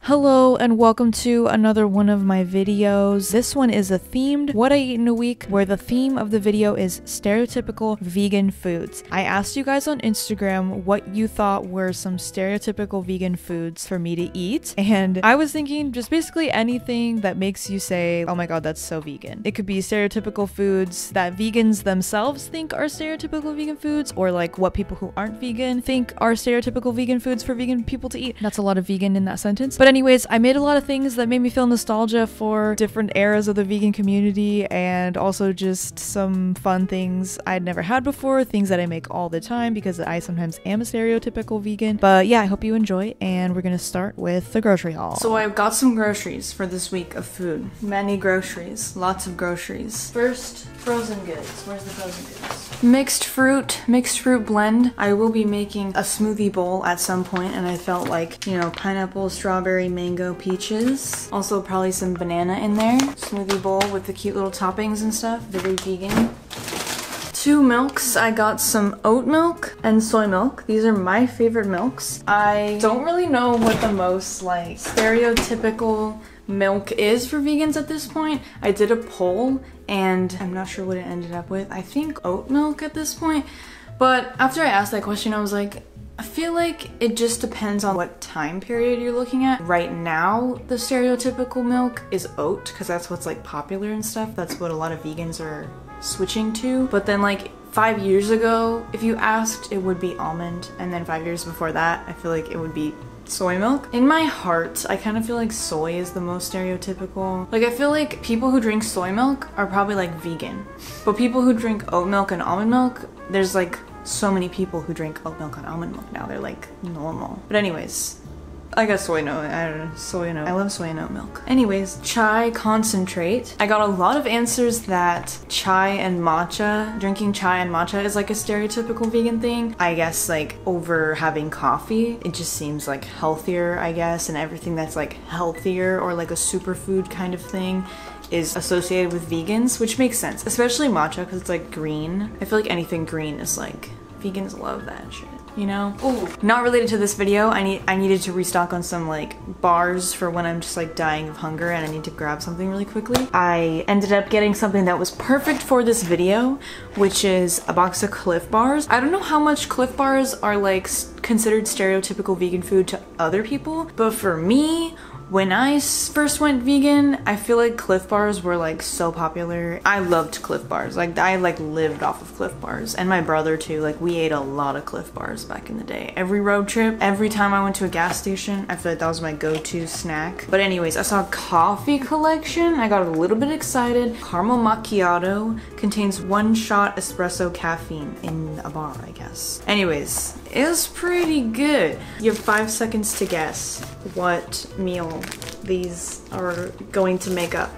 Hello and welcome to another one of my videos. This one is a themed what I eat in a week, where the theme of the video is stereotypical vegan foods. I asked you guys on Instagram what you thought were some stereotypical vegan foods for me to eat, and I was thinking just basically anything that makes you say, oh my god, that's so vegan. It could be stereotypical foods that vegans themselves think are stereotypical vegan foods, or like what people who aren't vegan think are stereotypical vegan foods for vegan people to eat. That's a lot of vegan in that sentence. But anyways, I made a lot of things that made me feel nostalgia for different eras of the vegan community, and also just some fun things I'd never had before, things that I make all the time because I sometimes am a stereotypical vegan. But yeah, I hope you enjoy, and we're gonna start with the grocery haul. So I've got some groceries for this week of food. Many groceries, lots of groceries. First, frozen goods. Where's the frozen goods? Mixed fruit blend. I will be making a smoothie bowl at some point, and I felt like, you know, pineapple, strawberry, mango, peaches. Also probably some banana in there. Smoothie bowl with the cute little toppings and stuff. Very vegan. 2 milks. I got some oat milk and soy milk. These are my favorite milks. I don't really know what the most like stereotypical milk is for vegans at this point. I did a poll and I'm not sure what it ended up with. I think oat milk at this point. But after I asked that question, I was like, I feel like it just depends on what time period you're looking at. Right now, the stereotypical milk is oat because that's what's like popular and stuff. That's what a lot of vegans are switching to. But then like 5 years ago, if you asked, it would be almond. And then 5 years before that, I feel like it would be soy milk. In my heart, I kind of feel like soy is the most stereotypical. Like I feel like people who drink soy milk are probably like vegan. But people who drink oat milk and almond milk, there's like so many people who drink oat milk and almond milk now. They're like normal. But anyways, I got soy and oat. I don't know, soy and oat. I love soy and oat milk. Anyways, chai concentrate. I got a lot of answers that chai and matcha, drinking chai and matcha is like a stereotypical vegan thing. I guess like over having coffee, it just seems like healthier, I guess, and everything that's like healthier or like a superfood kind of thing is associated with vegans, which makes sense, especially matcha because it's like green. I feel like anything green is like, vegans love that shit, you know? Ooh, not related to this video, I needed to restock on some like bars for when I'm just like dying of hunger and I need to grab something really quickly. I ended up getting something that was perfect for this video, which is a box of Cliff Bars. I don't know how much Cliff Bars are like considered stereotypical vegan food to other people, but for me, when I first went vegan, I feel like Cliff Bars were like so popular. I loved Cliff Bars. Like I like lived off of Cliff Bars, and my brother too. Like we ate a lot of Cliff Bars back in the day. Every road trip, every time I went to a gas station, I feel like that was my go-to snack. But anyways, I saw a coffee collection. I got a little bit excited. Caramel macchiato contains 1 shot espresso caffeine in a bar, I guess. Anyways, it was pretty good. You have 5 seconds to guess what meal these are going to make up.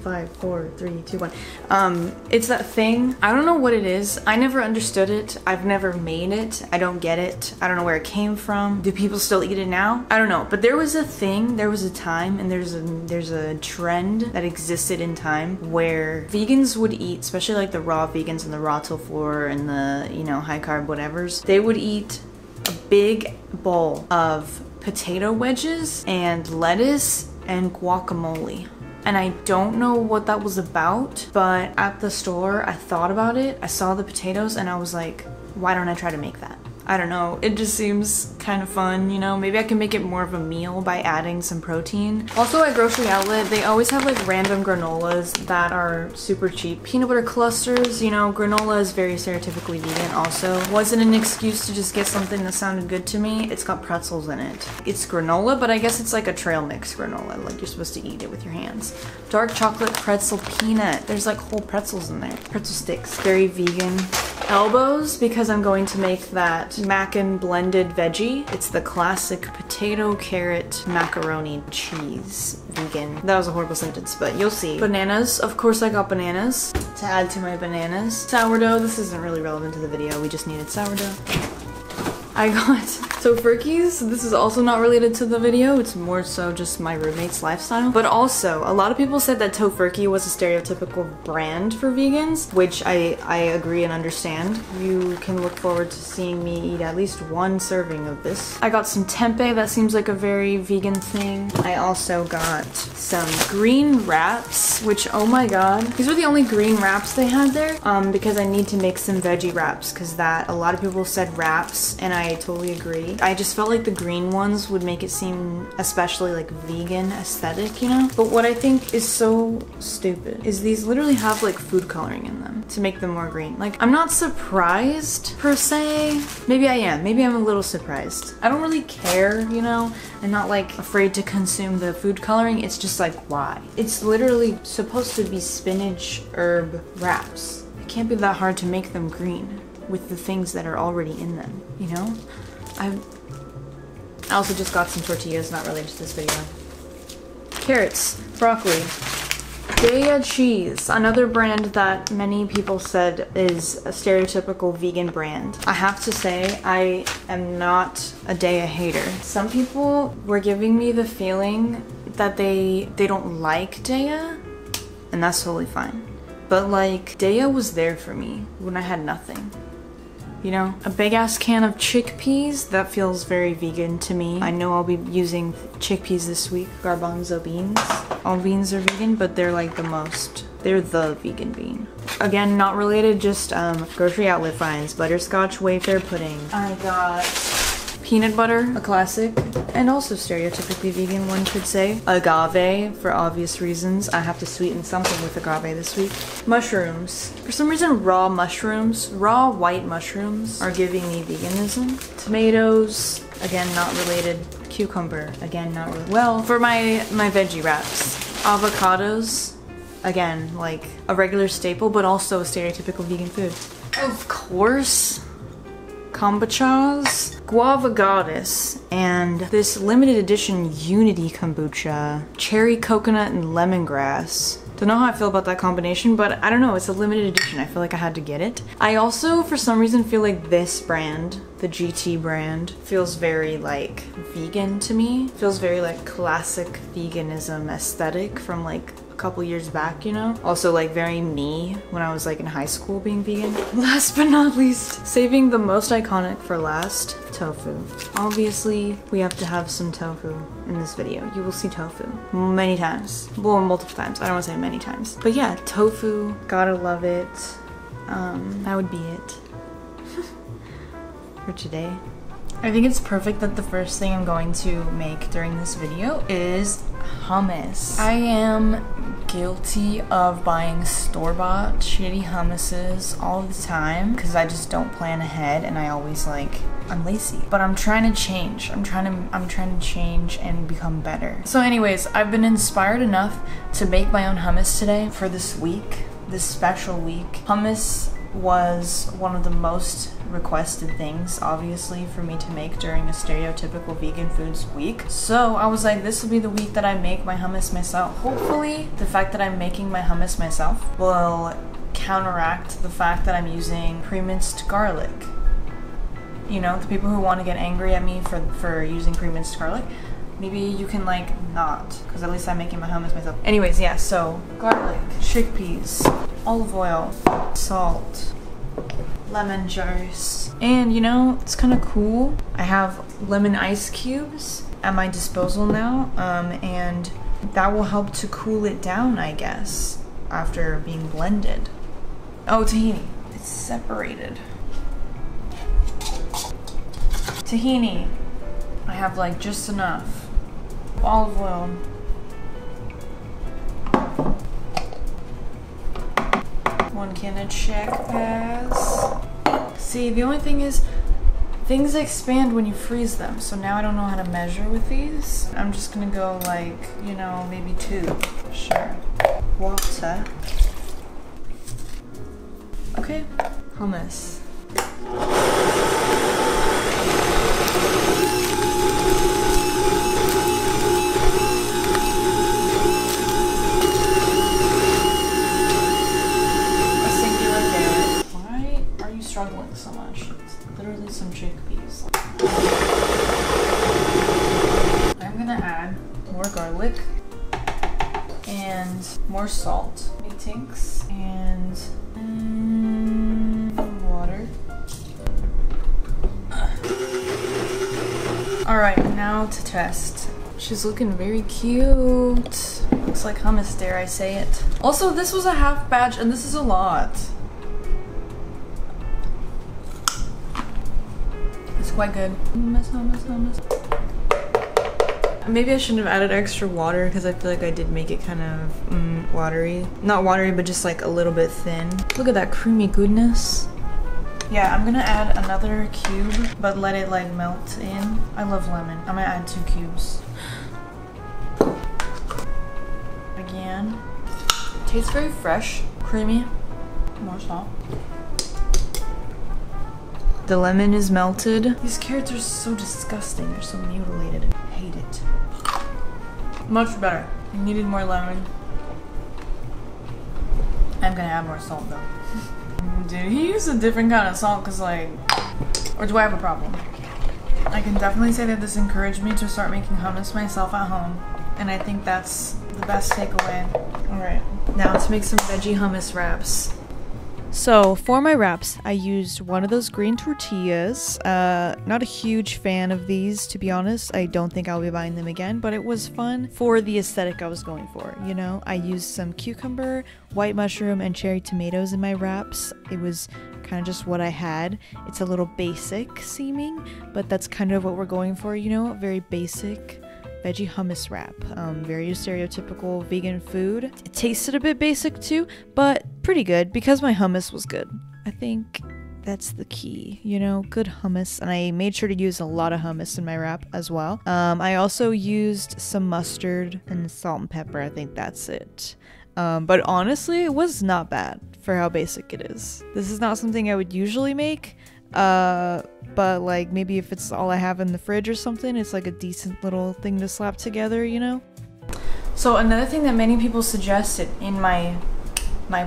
5, 4, 3, 2, 1. It's that thing. I don't know what it is. I never understood it. I've never made it. I don't get it. I don't know where it came from. Do people still eat it now? I don't know. But there was a thing, there was a time, and there's a trend that existed in time where vegans would eat, especially like the raw vegans and the raw tofu and the, you know, high carb whatevers. They would eat a big bowl of potato wedges and lettuce and guacamole. And I don't know what that was about, but at the store I thought about it. I saw the potatoes and I was like, why don't I try to make that? I don't know, it just seems kind of fun, you know? Maybe I can make it more of a meal by adding some protein. Also at Grocery Outlet, they always have like random granolas that are super cheap. Peanut butter clusters, you know, granola is very stereotypically vegan also. Wasn't an excuse to just get something that sounded good to me. It's got pretzels in it. It's granola, but I guess it's like a trail mix granola, like you're supposed to eat it with your hands. Dark chocolate pretzel peanut. There's like whole pretzels in there. Pretzel sticks, very vegan. Elbows, because I'm going to make that mac and blended veggie. It's the classic potato, carrot, macaroni, cheese, vegan. That was a horrible sentence, but you'll see. Bananas, of course I got bananas to add to my bananas. Sourdough, this isn't really relevant to the video, we just needed sourdough. I got Tofurkeys, this is also not related to the video. It's more so just my roommate's lifestyle. But also, a lot of people said that Tofurkey was a stereotypical brand for vegans, which I agree and understand. You can look forward to seeing me eat at least one serving of this. I got some tempeh, that seems like a very vegan thing. I also got some green wraps, which, oh my god. These were the only green wraps they had there, because I need to make some veggie wraps, because that, a lot of people said wraps, and I totally agree. I just felt like the green ones would make it seem especially like vegan aesthetic, you know? But what I think is so stupid is these literally have like food coloring in them to make them more green. Like, I'm not surprised per se. Maybe I am. Maybe I'm a little surprised. I don't really care, you know? I'm not like afraid to consume the food coloring. It's just like, why? It's literally supposed to be spinach herb wraps. It can't be that hard to make them green with the things that are already in them, you know? I also just got some tortillas, not related to this video. Carrots, broccoli, Daya cheese, another brand that many people said is a stereotypical vegan brand. I have to say, I am not a Daya hater. Some people were giving me the feeling that they don't like Daya, and that's totally fine. But like, Daya was there for me when I had nothing. You know, a big ass can of chickpeas, that feels very vegan to me. I know I'll be using chickpeas this week. Garbanzo beans. All beans are vegan, but they're like they're the vegan bean. Again, not related, just grocery outlet finds. Butterscotch wafer pudding. I got peanut butter, a classic, and also stereotypically vegan, one could say. Agave, for obvious reasons. I have to sweeten something with agave this week. Mushrooms. For some reason, raw white mushrooms are giving me veganism. Tomatoes, again, not related. Cucumber, again, not related. Well, for my veggie wraps. Avocados, again, like a regular staple, but also a stereotypical vegan food. Of course. Kombuchas, Guava Goddess, and this limited edition Unity kombucha, cherry coconut and lemongrass. Don't know how I feel about that combination, but I don't know, it's a limited edition. I feel like I had to get it. I also, for some reason, feel like this brand, the GT brand, feels very like vegan to me. Feels very like classic veganism aesthetic from like couple years back, you know? Also like very me when I was like in high school being vegan. Last but not least, saving the most iconic for last, tofu. Obviously, we have to have some tofu in this video. You will see tofu many times. Well, multiple times. I don't want to say many times. But yeah, tofu, gotta love it. That would be it for today. I think it's perfect that the first thing I'm going to make during this video is hummus. I am guilty of buying store-bought shitty hummuses all the time because I just don't plan ahead and I always I'm lazy. But I'm trying to change. I'm trying to change and become better. So anyways, I've been inspired enough to make my own hummus today for this week, this special week. Hummus was one of the most requested things, obviously, for me to make during a stereotypical vegan foods week. So I was like, this will be the week that I make my hummus myself. Hopefully, the fact that I'm making my hummus myself will counteract the fact that I'm using pre-minced garlic. You know, the people who want to get angry at me for using pre-minced garlic, maybe you can not, because at least I'm making my hummus myself. Anyways, yeah, so garlic, chickpeas, olive oil, salt, lemon juice, and you know, it's kind of cool. I have lemon ice cubes at my disposal now, and that will help to cool it down, I guess, after being blended. Oh, tahini. It's separated. Tahini. I have just enough. Olive oil. One can of check pass. See, the only thing is, things expand when you freeze them, so now I don't know how to measure with these. I'm just gonna go you know, maybe 2. Sure. Water. Okay. Hummus. Struggling so much. It's literally some chickpeas. more garlic, and more salt. Tinks and water. Alright, now to test. She's looking very cute. Looks like hummus, dare I say it. Also, this was a half batch and this is a lot. It's quite good. Hummus. Maybe I shouldn't have added extra water because I feel like I did make it kind of watery. Not watery, but just like a little bit thin. Look at that creamy goodness. Yeah, I'm gonna add another cube, but let it like melt in. I love lemon. I'm gonna add 2 cubes. Again. Tastes very fresh, creamy. More salt. The lemon is melted. These carrots are so disgusting. They're so mutilated. I hate it. Much better. I needed more lemon. I'm gonna add more salt though. Dude, he used a different kind of salt because like, or do I have a problem? I can definitely say that this encouraged me to start making hummus myself at home. And I think that's the best takeaway. Alright, now to make some veggie hummus wraps. So for my wraps, I used one of those green tortillas. Not a huge fan of these, to be honest. I don't think I'll be buying them again, but it was fun for the aesthetic I was going for, you know? I used some cucumber, white mushroom, and cherry tomatoes in my wraps. It was kind of just what I had. It's a little basic seeming, but that's kind of what we're going for, you know? Very basic veggie hummus wrap. Very stereotypical vegan food. It tasted a bit basic too, but pretty good because my hummus was good. I think that's the key, you know, good hummus. And I made sure to use a lot of hummus in my wrap as well. I also used some mustard and salt and pepper. I think that's it. But honestly, it was not bad for how basic it is. This is not something I would usually make. But like maybe if it's all I have in the fridge or something, it's like a decent little thing to slap together, you know? So another thing that many people suggested in my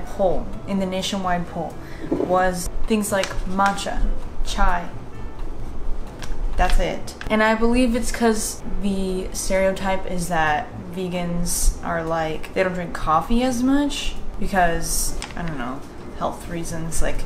poll, in the nationwide poll, was things like matcha, chai. That's it. And I believe it's because the stereotype is that vegans are like, they don't drink coffee as much because, I don't know, health reasons. Like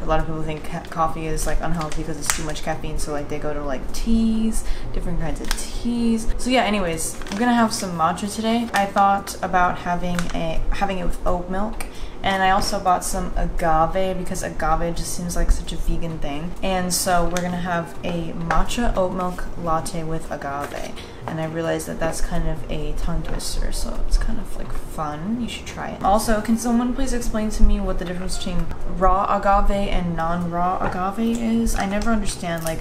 a lot of people think coffee is like unhealthy because it's too much caffeine, so like they go to like teas, different kinds of teas. So yeah, anyways, I'm gonna have some matcha today. I thought about having it with oat milk, and I also bought some agave because agave just seems like such a vegan thing. And so we're gonna have a matcha oat milk latte with agave. And I realized that that's kind of a tongue twister, so it's kind of like fun. You should try it. Also, can someone please explain to me what the difference between raw agave and non-raw agave is? I never understand. Like,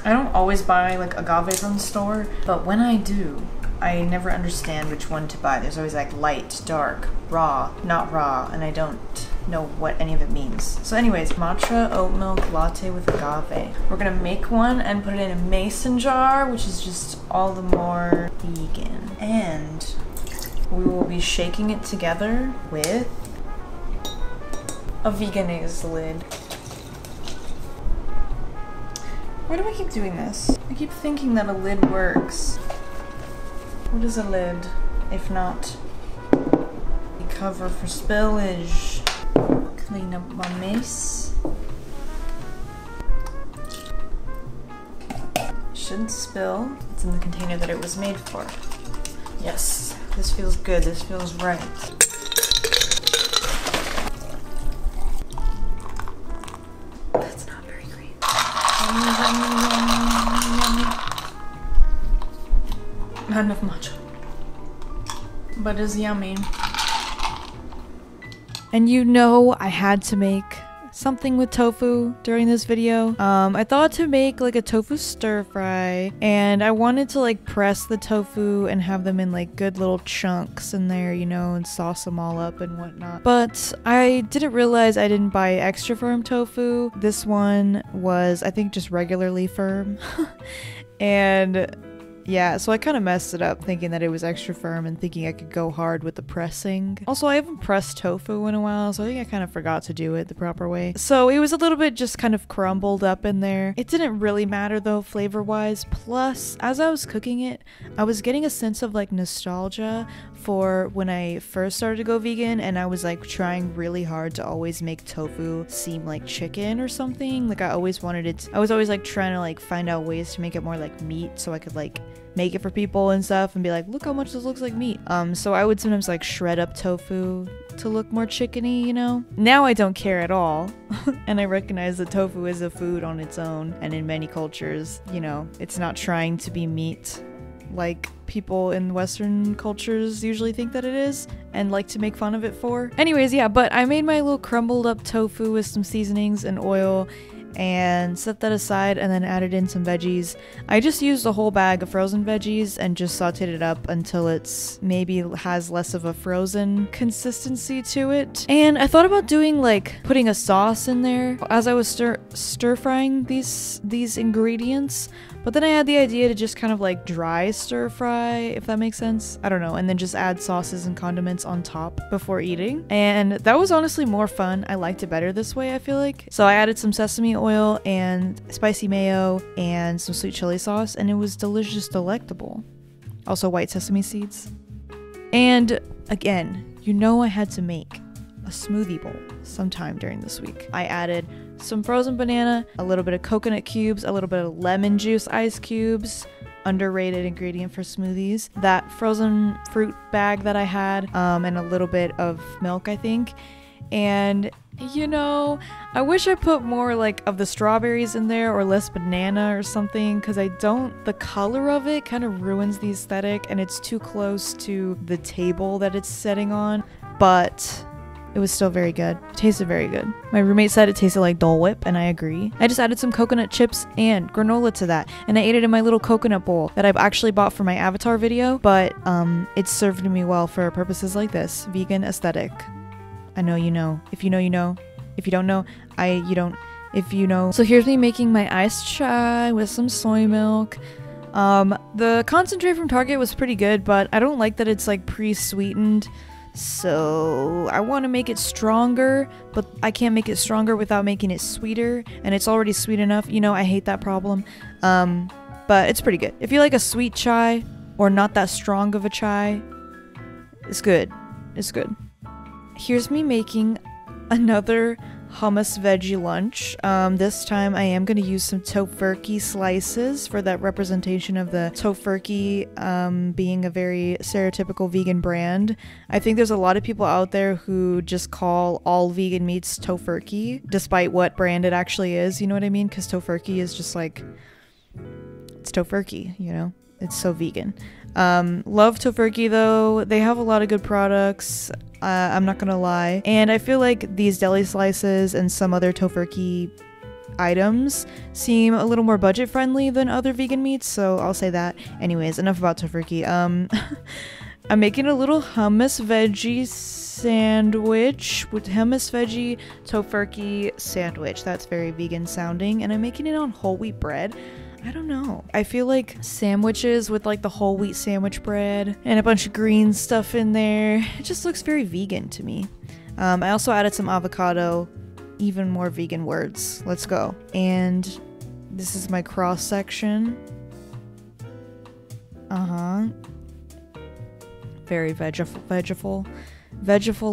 I don't always buy like agave from the store, but when I do, I never understand which one to buy. There's always like light, dark, raw, not raw, and I don't know what any of it means. So anyways, matcha oat milk latte with agave. We're gonna make one and put it in a mason jar, which is just all the more vegan. And we will be shaking it together with a veganese lid. Why do I keep doing this? I keep thinking that a lid works. What is a lid if not a cover for spillage? Clean up my mess. Shouldn't spill. It's in the container that it was made for. Yes, this feels good. This feels right. That's not very great. Not enough matcha. But it's yummy. And you know I had to make something with tofu during this video. I thought to make like a tofu stir fry, and I wanted to like press the tofu and have them in like good little chunks in there, you know, and sauce them all up and whatnot. But I didn't realize I didn't buy extra firm tofu. This one was, I think, just regularly firm. And Yeah, so I kind of messed it up thinking that it was extra firm and thinking I could go hard with the pressing. Also, I haven't pressed tofu in a while, so I think I kind of forgot to do it the proper way. So it was a little bit just kind of crumbled up in there. It didn't really matter though, flavor-wise. Plus, as I was cooking it, I was getting a sense of like nostalgia for when I first started to go vegan, and I was like trying really hard to always make tofu seem like chicken or something. Like I always wanted it I was always like trying to like find out ways to make it more like meat so I could like make it for people and stuff and be like, look how much this looks like meat. So I would sometimes like shred up tofu to look more chickeny, you know? Now I don't care at all. And I recognize that tofu is a food on its own, and in many cultures, you know, it's not trying to be meat like people in Western cultures usually think that it is and like to make fun of it for. Anyways, yeah, but I made my little crumbled up tofu with some seasonings and oil and set that aside, and then added in some veggies. I just used a whole bag of frozen veggies and just sauteed it up until it's maybe has less of a frozen consistency to it. And I thought about doing like putting a sauce in there as I was stir frying these ingredients, but then I had the idea to just kind of like dry stir fry, if that makes sense. I don't know, and then just add sauces and condiments on top before eating. And that was honestly more fun. I liked it better this way, I feel like. So I added some sesame oil and spicy mayo and some sweet chili sauce, and it was delicious, delectable. Also white sesame seeds. And again, you know I had to make a smoothie bowl sometime during this week. I added some frozen banana, a little bit of coconut cubes, a little bit of lemon juice ice cubes, underrated ingredient for smoothies, that frozen fruit bag that I had, and a little bit of milk, I think. And you know, I wish I put more like of the strawberries in there or less banana or something, because the color of it kind of ruins the aesthetic and it's too close to the table that it's setting on, but it was still very good. It tasted very good. My roommate said it tasted like Dole Whip, and I agree. I just added some coconut chips and granola to that, and I ate it in my little coconut bowl that I've actually bought for my avatar video, but it served me well for purposes like this. Vegan aesthetic. I know you know. If you know, you know. If you don't know, you don't. If you know. So here's me making my iced chai with some soy milk. The concentrate from Target was pretty good, but I don't like that it's like pre-sweetened. So I want to make it stronger, but I can't make it stronger without making it sweeter, and it's already sweet enough. You know, I hate that problem. But it's pretty good. If you like a sweet chai or not that strong of a chai, it's good. It's good. Here's me making another hummus veggie lunch. This time I am going to use some tofurkey slices for that representation of the tofurkey being a very stereotypical vegan brand. I think there's a lot of people out there who just call all vegan meats tofurkey, despite what brand it actually is, you know what I mean? Because tofurkey is just like, it's tofurkey, you know? It's so vegan. Love tofurkey though. They have a lot of good products. I'm not gonna lie. And I feel like these deli slices and some other tofurkey items seem a little more budget friendly than other vegan meats, so I'll say that. Anyways, enough about tofurkey. I'm making a little hummus veggie sandwich with hummus veggie tofurkey sandwich. That's very vegan sounding, and I'm making it on whole wheat bread. I don't know. I feel like sandwiches with like the whole wheat sandwich bread and a bunch of green stuff in there, it just looks very vegan to me. I also added some avocado, even more vegan words. Let's go. And this is my cross section. Very vegiful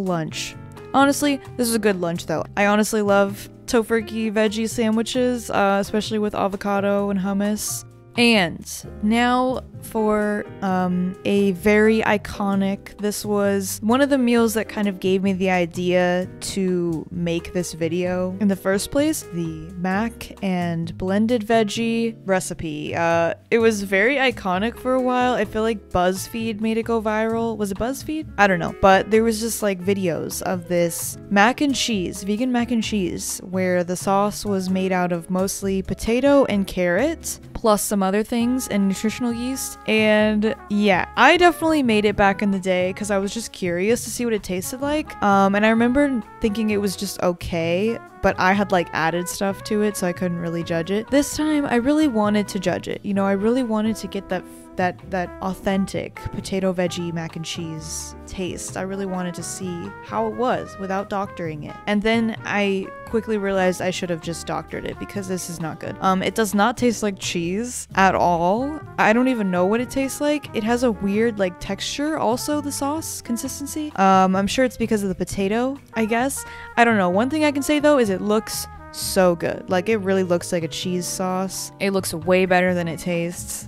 lunch. Honestly, this is a good lunch though. I honestly love tofurkey veggie sandwiches, especially with avocado and hummus. And now for a very iconic, this was one of the meals that kind of gave me the idea to make this video in the first place, the mac and blended veggie recipe. It was very iconic for a while. I feel like BuzzFeed made it go viral. Was it BuzzFeed? I don't know, but there was just like videos of this mac and cheese, vegan mac and cheese, where the sauce was made out of mostly potato and carrot, plus some other things and nutritional yeast. And yeah, I definitely made it back in the day because I was just curious to see what it tasted like. And I remember thinking it was just okay, but I had like added stuff to it, so I couldn't really judge it. This time I really wanted to judge it. You know, I really wanted to get that that authentic potato veggie mac and cheese taste. I really wanted to see how it was without doctoring it. And then I quickly realized I should have just doctored it because this is not good. It does not taste like cheese at all. I don't even know what it tastes like. It has a weird like texture, also the sauce consistency. I'm sure it's because of the potato, I guess. I don't know. One thing I can say though is it looks so good. Like it really looks like a cheese sauce. It looks way better than it tastes.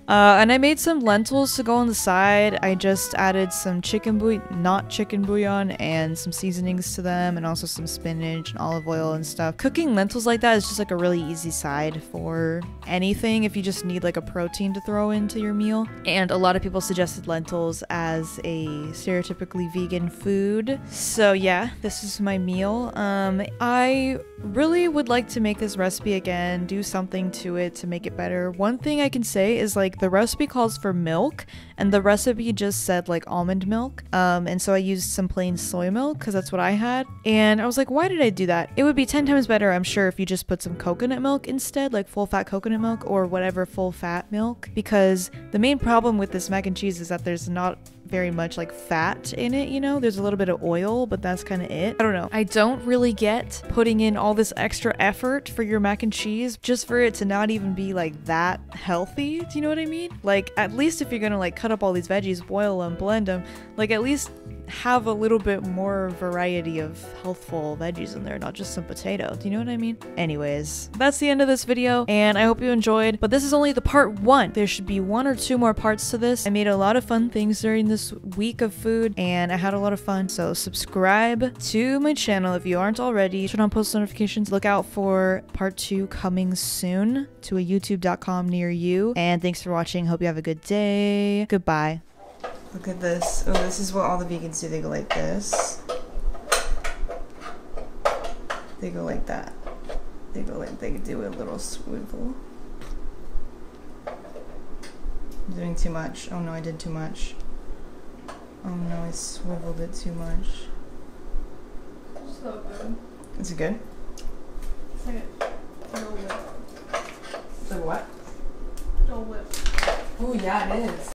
And I made some lentils to go on the side. I just added some not chicken bouillon, and some seasonings to them, and also some spinach and olive oil and stuff. Cooking lentils like that is just like a really easy side for anything if you just need like a protein to throw into your meal. And a lot of people suggested lentils as a stereotypically vegan food. So yeah, this is my meal. I really would like to make this recipe again, do something to it to make it better. One thing I can say is like the recipe calls for milk, and the recipe just said like almond milk. And so I used some plain soy milk because that's what I had. And I was like, why did I do that? It would be 10 times better, I'm sure, if you just put some coconut milk instead, like full fat coconut milk or whatever full fat milk, because the main problem with this mac and cheese is that there's not very much like fat in it, you know? There's a little bit of oil, but that's kind of it. I don't know. I don't really get putting in all this extra effort for your mac and cheese just for it to not even be like that healthy. Do you know what I mean? Like, at least if you're gonna like cut up all these veggies, boil them, blend them, like at least have a little bit more variety of healthful veggies in there, not just some potato. Do you know what I mean? Anyways, that's the end of this video, and I hope you enjoyed, but this is only the part 1. There should be 1 or 2 more parts to this. I made a lot of fun things during this week of food, and I had a lot of fun. So subscribe to my channel if you aren't already. Turn on post notifications. Look out for part 2 coming soon to a youtube.com near you. And thanks for watching. Hope you have a good day. Goodbye. Look at this. Oh, this is what all the vegans do. They go like this. They go like that. They go like, they do a little swivel. I'm doing too much. Oh no, I did too much. Oh no, I swiveled it too much. So good. Is it good? It's like a Dole Whip. It's like what? Dole Whip. Oh yeah, it is.